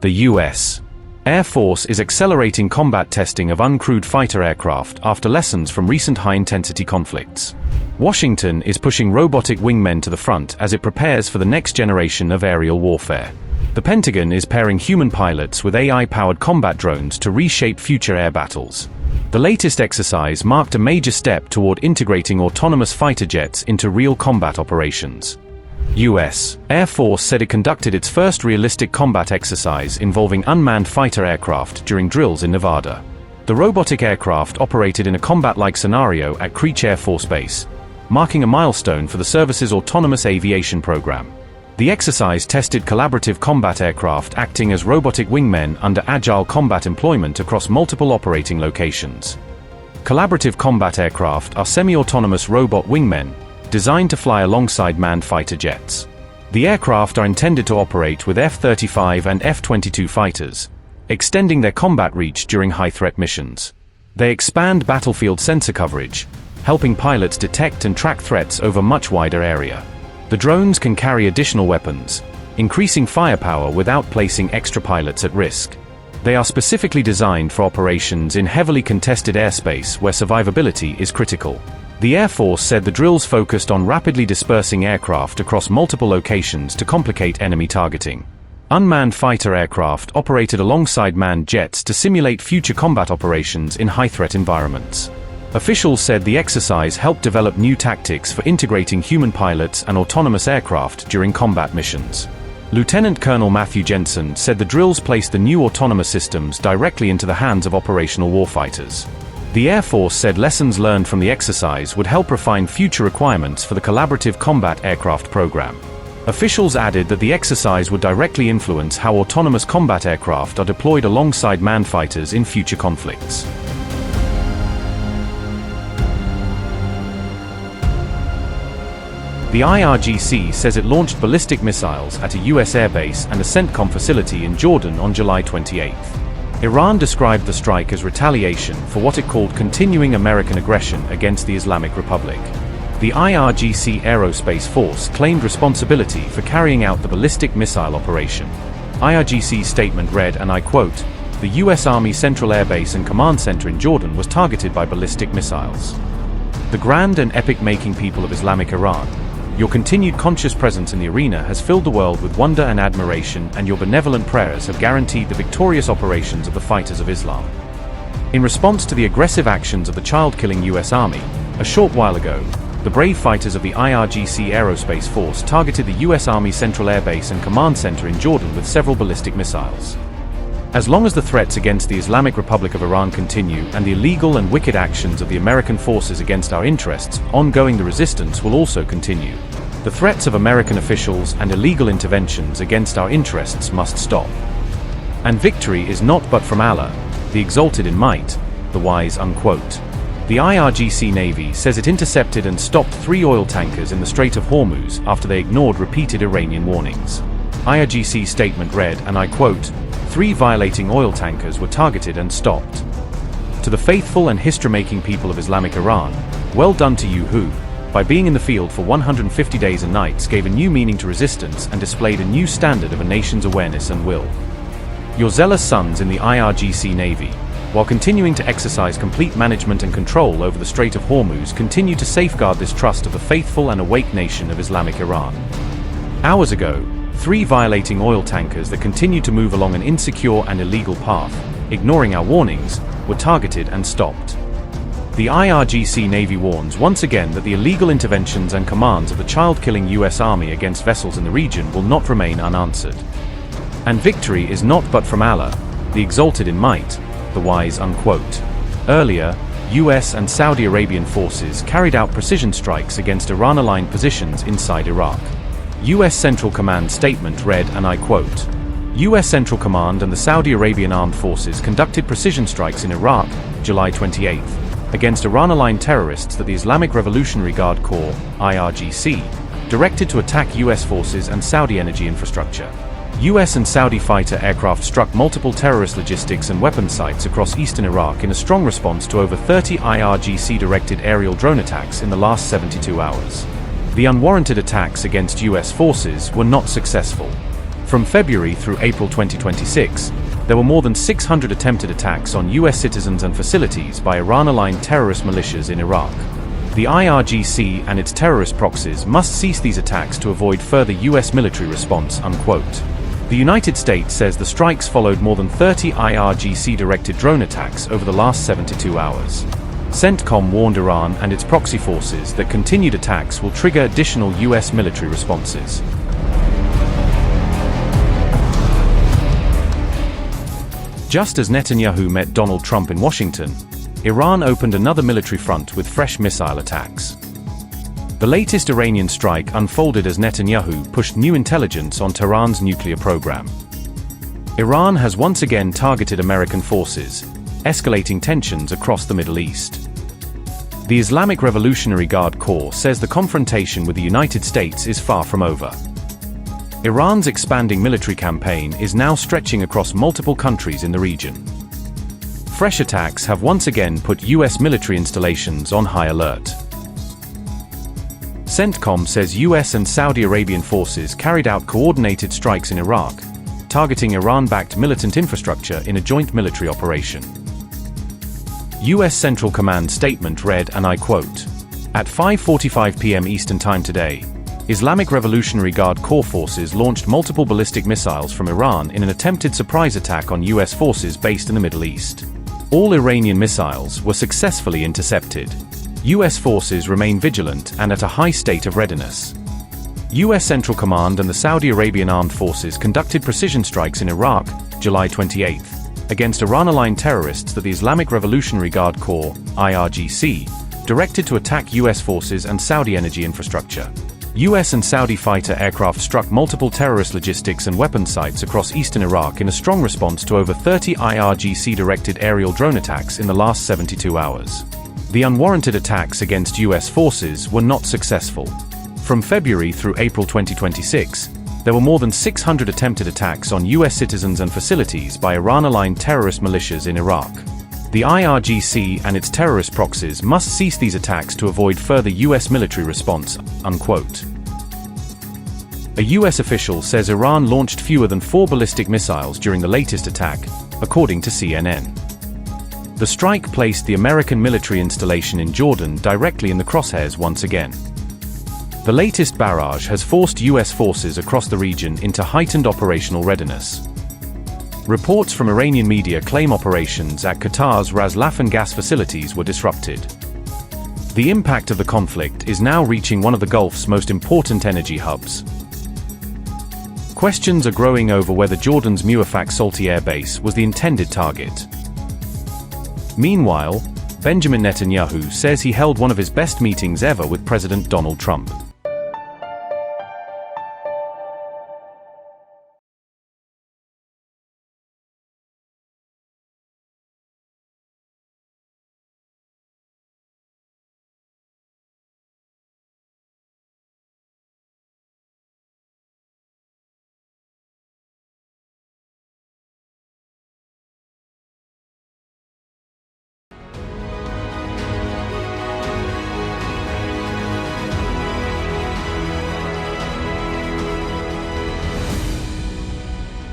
The U.S. Air Force is accelerating combat testing of uncrewed fighter aircraft after lessons from recent high-intensity conflicts. Washington is pushing robotic wingmen to the front as it prepares for the next generation of aerial warfare. The Pentagon is pairing human pilots with AI-powered combat drones to reshape future air battles. The latest exercise marked a major step toward integrating autonomous fighter jets into real combat operations. U.S. Air Force said it conducted its first realistic combat exercise involving unmanned fighter aircraft during drills in Nevada. The robotic aircraft operated in a combat-like scenario at Creech Air Force Base, marking a milestone for the service's autonomous aviation program. The exercise tested collaborative combat aircraft acting as robotic wingmen under agile combat employment across multiple operating locations. Collaborative combat aircraft are semi-autonomous robot wingmen, designed to fly alongside manned fighter jets. The aircraft are intended to operate with F-35 and F-22 fighters, extending their combat reach during high-threat missions. They expand battlefield sensor coverage, helping pilots detect and track threats over much wider area. The drones can carry additional weapons, increasing firepower without placing extra pilots at risk. They are specifically designed for operations in heavily contested airspace where survivability is critical. The Air Force said the drills focused on rapidly dispersing aircraft across multiple locations to complicate enemy targeting. Unmanned fighter aircraft operated alongside manned jets to simulate future combat operations in high-threat environments. Officials said the exercise helped develop new tactics for integrating human pilots and autonomous aircraft during combat missions. Lieutenant Colonel Matthew Jensen said the drills placed the new autonomous systems directly into the hands of operational warfighters. The Air Force said lessons learned from the exercise would help refine future requirements for the Collaborative Combat Aircraft program. Officials added that the exercise would directly influence how autonomous combat aircraft are deployed alongside manned fighters in future conflicts. The IRGC says it launched ballistic missiles at a U.S. airbase and a CENTCOM facility in Jordan on July 28. Iran described the strike as retaliation for what it called continuing American aggression against the Islamic Republic. The IRGC Aerospace Force claimed responsibility for carrying out the ballistic missile operation. IRGC's statement read, and I quote, "The U.S. Army Central Air Base and Command Center in Jordan was targeted by ballistic missiles. The grand and epic-making people of Islamic Iran, your continued conscious presence in the arena has filled the world with wonder and admiration, and your benevolent prayers have guaranteed the victorious operations of the fighters of Islam." In response to the aggressive actions of the child-killing U.S. Army, a short while ago, the brave fighters of the IRGC Aerospace Force targeted the U.S. Army Central Air Base and Command Center in Jordan with several ballistic missiles. As long as the threats against the Islamic Republic of Iran continue and the illegal and wicked actions of the American forces against our interests, ongoing the resistance will also continue. The threats of American officials and illegal interventions against our interests must stop. And victory is not but from Allah, the exalted in might, the wise. Unquote. The IRGC Navy says it intercepted and stopped 3 oil tankers in the Strait of Hormuz after they ignored repeated Iranian warnings. IRGC's statement read, and I quote, 3 violating oil tankers were targeted and stopped. To the faithful and history-making people of Islamic Iran, well done to you who, by being in the field for 150 days and nights, gave a new meaning to resistance and displayed a new standard of a nation's awareness and will. Your zealous sons in the IRGC Navy, while continuing to exercise complete management and control over the Strait of Hormuz, continue to safeguard this trust of the faithful and awake nation of Islamic Iran. Hours ago, 3 violating oil tankers that continued to move along an insecure and illegal path, ignoring our warnings, were targeted and stopped. The IRGC Navy warns once again that the illegal interventions and commands of the child-killing U.S. Army against vessels in the region will not remain unanswered. And victory is not but from Allah, the exalted in might, the wise. Unquote. Earlier, U.S. and Saudi Arabian forces carried out precision strikes against Iran-aligned positions inside Iraq. U.S. Central Command statement read, and I quote, U.S. Central Command and the Saudi Arabian Armed Forces conducted precision strikes in Iraq, July 28, against Iran-aligned terrorists that the Islamic Revolutionary Guard Corps, IRGC, directed to attack U.S. forces and Saudi energy infrastructure. U.S. and Saudi fighter aircraft struck multiple terrorist logistics and weapons sites across eastern Iraq in a strong response to over 30 IRGC-directed aerial drone attacks in the last 72 hours. The unwarranted attacks against U.S. forces were not successful. From February through April 2026, there were more than 600 attempted attacks on U.S. citizens and facilities by Iran-aligned terrorist militias in Iraq. The IRGC and its terrorist proxies must cease these attacks to avoid further U.S. military response, unquote. The United States says the strikes followed more than 30 IRGC-directed drone attacks over the last 72 hours. CENTCOM warned Iran and its proxy forces that continued attacks will trigger additional U.S. military responses. Just as Netanyahu met Donald Trump in Washington, Iran opened another military front with fresh missile attacks. The latest Iranian strike unfolded as Netanyahu pushed new intelligence on Tehran's nuclear program. Iran has once again targeted American forces, escalating tensions across the Middle East. The Islamic Revolutionary Guard Corps says the confrontation with the United States is far from over. Iran's expanding military campaign is now stretching across multiple countries in the region. Fresh attacks have once again put U.S. military installations on high alert. CENTCOM says U.S. and Saudi Arabian forces carried out coordinated strikes in Iraq, targeting Iran-backed militant infrastructure in a joint military operation. U.S. Central Command statement read, and I quote, "At 5:45 p.m. Eastern Time today, Islamic Revolutionary Guard Corps forces launched multiple ballistic missiles from Iran in an attempted surprise attack on U.S. forces based in the Middle East. All Iranian missiles were successfully intercepted. U.S. forces remain vigilant and at a high state of readiness." U.S. Central Command and the Saudi Arabian Armed Forces conducted precision strikes in Iraq, July 28, against Iran-aligned terrorists that the Islamic Revolutionary Guard Corps, IRGC, directed to attack U.S. forces and Saudi energy infrastructure. U.S. and Saudi fighter aircraft struck multiple terrorist logistics and weapons sites across eastern Iraq in a strong response to over 30 IRGC-directed aerial drone attacks in the last 72 hours. The unwarranted attacks against U.S. forces were not successful. From February through April 2026, there were more than 600 attempted attacks on U.S. citizens and facilities by Iran-aligned terrorist militias in Iraq. The IRGC and its terrorist proxies must cease these attacks to avoid further U.S. military response, unquote. A U.S. official says Iran launched fewer than 4 ballistic missiles during the latest attack, according to CNN. The strike placed the American military installation in Jordan directly in the crosshairs once again. The latest barrage has forced U.S. forces across the region into heightened operational readiness. Reports from Iranian media claim operations at Qatar's Ras Laffan gas facilities were disrupted. The impact of the conflict is now reaching one of the Gulf's most important energy hubs. Questions are growing over whether Jordan's Muwafaq Salti air base was the intended target. Meanwhile, Benjamin Netanyahu says he held one of his best meetings ever with President Donald Trump.